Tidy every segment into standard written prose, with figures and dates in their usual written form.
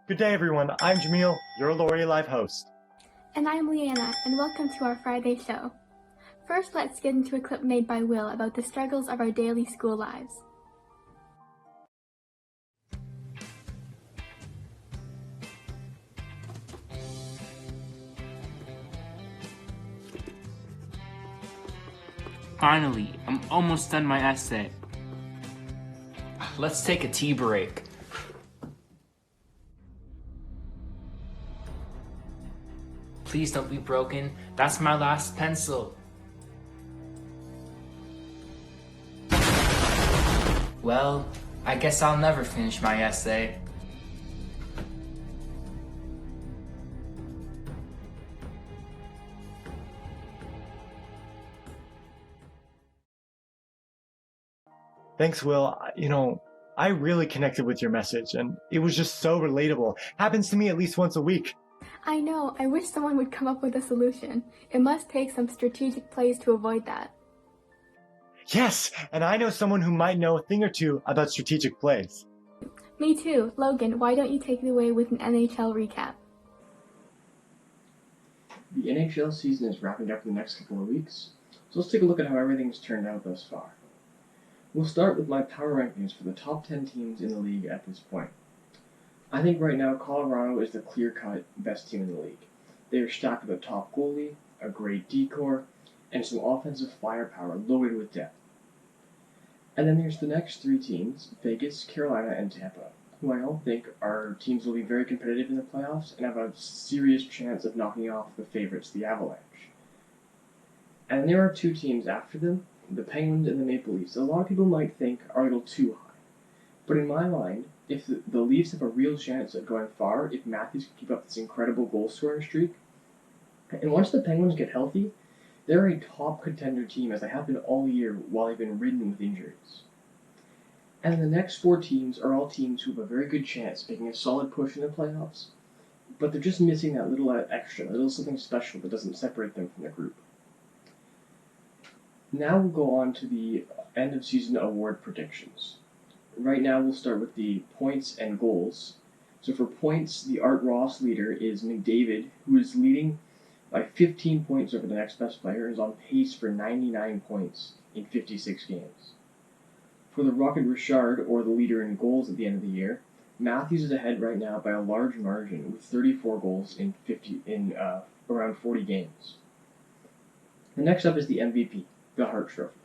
Good day, everyone. I'm Jamil, your LaurierLive host. And I'm Leanna, and welcome to our Friday show. First, let's get into a clip made by Will about the struggles of our daily school lives. Finally, I'm almost done my essay. Let's take a tea break. Please don't be broken. That's my last pencil. Well, I guess I'll never finish my essay. Thanks, Will. I really connected with your message, and it was just so relatable. Happens to me at least once a week. I know, I wish someone would come up with a solution. It must take some strategic plays to avoid that. Yes, and I know someone who might know a thing or two about strategic plays. Me too. Logan, why don't you take it away with an NHL recap? The NHL season is wrapping up in the next couple of weeks, so let's take a look at how everything's turned out thus far. We'll start with my power rankings for the top 10 teams in the league at this point. I think right now Colorado is the clear-cut best team in the league. They are stacked with a top goalie, a great decor, and some offensive firepower loaded with depth. And then there's the next three teams, Vegas, Carolina, and Tampa, who I all think are teams will be very competitive in the playoffs and have a serious chance of knocking off the favorites, the Avalanche. And there are two teams after them, the Penguins and the Maple Leafs. A lot of people might think are a little too high. But in my mind, if the Leafs have a real chance of going far, if Matthews can keep up this incredible goal-scoring streak, and once the Penguins get healthy, they're a top contender team as they have been all year while they've been ridden with injuries. And the next four teams are all teams who have a very good chance of making a solid push in the playoffs, but they're just missing that little extra, a little something special that doesn't separate them from the group. Now we'll go on to the end of season award predictions. Right now we'll start with the points and goals. So for points, the Art Ross leader is McDavid, who is leading by 15 points over the next best player and is on pace for 99 points in 56 games. For the Rocket Richard, or the leader in goals at the end of the year, Matthews is ahead right now by a large margin with 34 goals in around 40 games. The next up is the MVP, the Hart Trophy.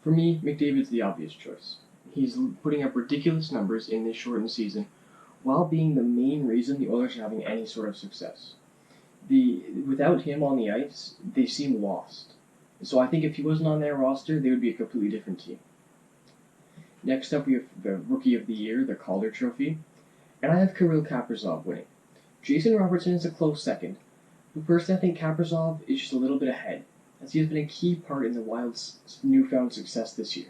For me, McDavid's the obvious choice. He's putting up ridiculous numbers in this shortened season while being the main reason the Oilers are having any sort of success. Without him on the ice, they seem lost. So I think if he wasn't on their roster, they would be a completely different team. Next up, we have the Rookie of the Year, the Calder Trophy, and I have Kirill Kaprizov winning. Jason Robertson is a close second, but personally I think Kaprizov is just a little bit ahead, as he has been a key part in the Wild's newfound success this year,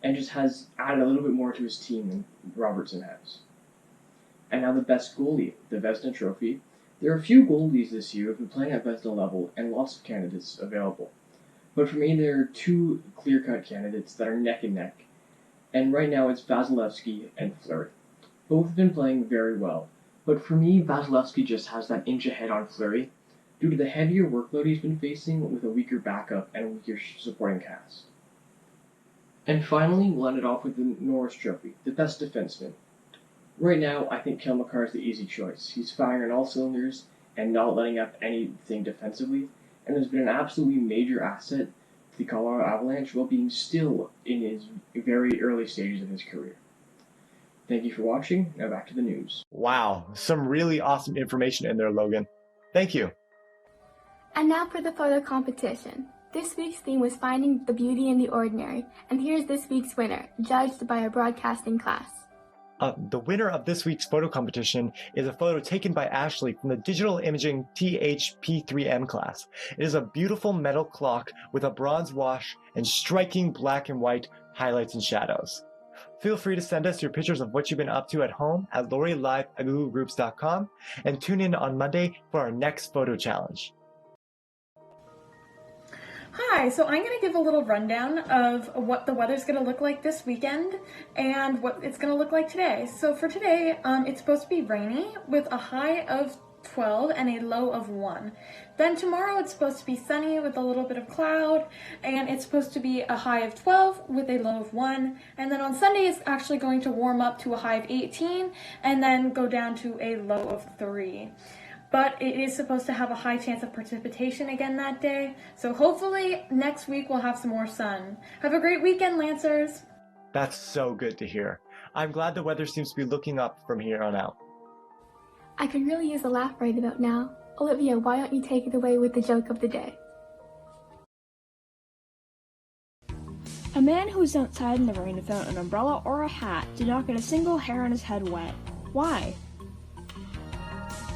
and just has added a little bit more to his team than Robertson has. And now the best goalie, the Vezina Trophy. There are a few goalies this year who have been playing at Vezina level and lots of candidates available. But for me, there are two clear-cut candidates that are neck and neck. And right now it's Vasilevsky and Fleury. Both have been playing very well. But for me, Vasilevsky just has that inch ahead on Fleury due to the heavier workload he's been facing with a weaker backup and a weaker supporting cast. And finally, we'll end it off with the Norris Trophy, the best defenseman. Right now, I think Cale Makar is the easy choice. He's firing on all cylinders and not letting up anything defensively, and has been an absolutely major asset to the Colorado Avalanche while being still in his very early stages of his career. Thank you for watching. Now back to the news. Wow, some really awesome information in there, Logan. Thank you. And now for the photo competition. This week's theme was Finding the Beauty in the Ordinary, and here's this week's winner, judged by our broadcasting class. The winner of this week's photo competition is a photo taken by Ashley from the Digital Imaging THP3M class. It is a beautiful metal clock with a bronze wash and striking black and white highlights and shadows. Feel free to send us your pictures of what you've been up to at home at LaurierLive@googlegroups.com and tune in on Monday for our next photo challenge. Hi, so I'm going to give a little rundown of what the weather's going to look like this weekend and what it's going to look like today. So for today, it's supposed to be rainy with a high of 12 and a low of 1. Then tomorrow it's supposed to be sunny with a little bit of cloud, and it's supposed to be a high of 12 with a low of 1. And then on Sunday it's actually going to warm up to a high of 18 and then go down to a low of 3. But it is supposed to have a high chance of precipitation again that day. So hopefully next week we'll have some more sun. Have a great weekend, Lancers! That's so good to hear. I'm glad the weather seems to be looking up from here on out. I could really use a laugh right about now. Olivia, why don't you take it away with the joke of the day? A man who was outside in the rain without an umbrella or a hat did not get a single hair on his head wet. Why?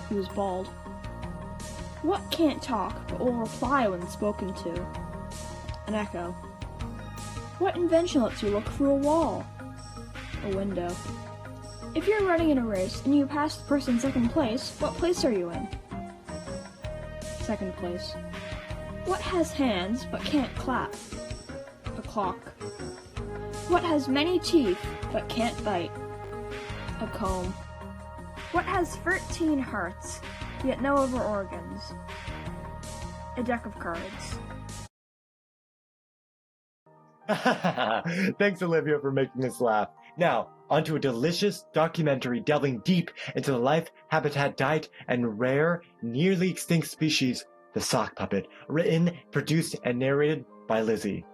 He was bald. What can't talk but will reply when spoken to? An echo. What invention lets you look through a wall? A window. If you're running in a race and you pass the person in second place, what place are you in? Second place. What has hands but can't clap? A clock. What has many teeth but can't bite? A comb. What has 13 hearts yet no other organs? A deck of cards. Thanks, Olivia, for making us laugh. Now, onto a delicious documentary delving deep into the life, habitat, diet, and rare, nearly extinct species, the sock puppet, written, produced, and narrated by Lizzie.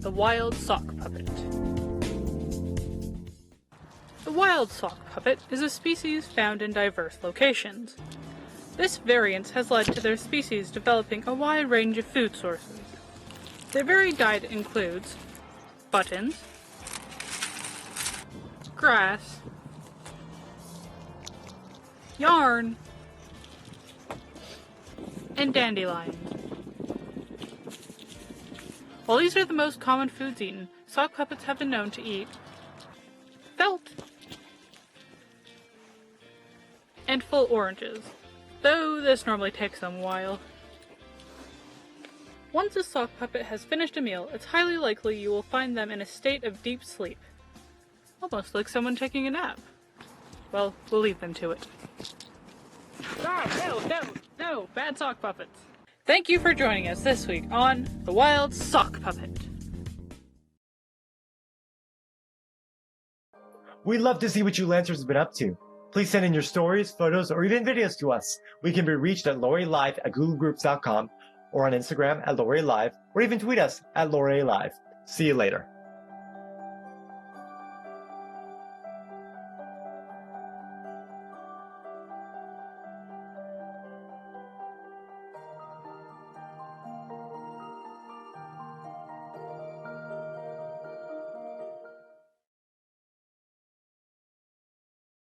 The wild sock puppet. The wild sock puppet is a species found in diverse locations. This variance has led to their species developing a wide range of food sources. Their varied diet includes buttons, grass, yarn, and dandelions. While these are the most common foods eaten, sock puppets have been known to eat felt and full oranges, though this normally takes them a while. Once a sock puppet has finished a meal, it's highly likely you will find them in a state of deep sleep. Almost like someone taking a nap. Well, we'll leave them to it. No, bad sock puppets. Thank you for joining us this week on The Wild Sock Puppet. We'd love to see what you Lancers have been up to. Please send in your stories, photos, or even videos to us. We can be reached at LaurierLive@googlegroups.com or on Instagram at LaurierLive, or even tweet us at LaurierLive. See you later.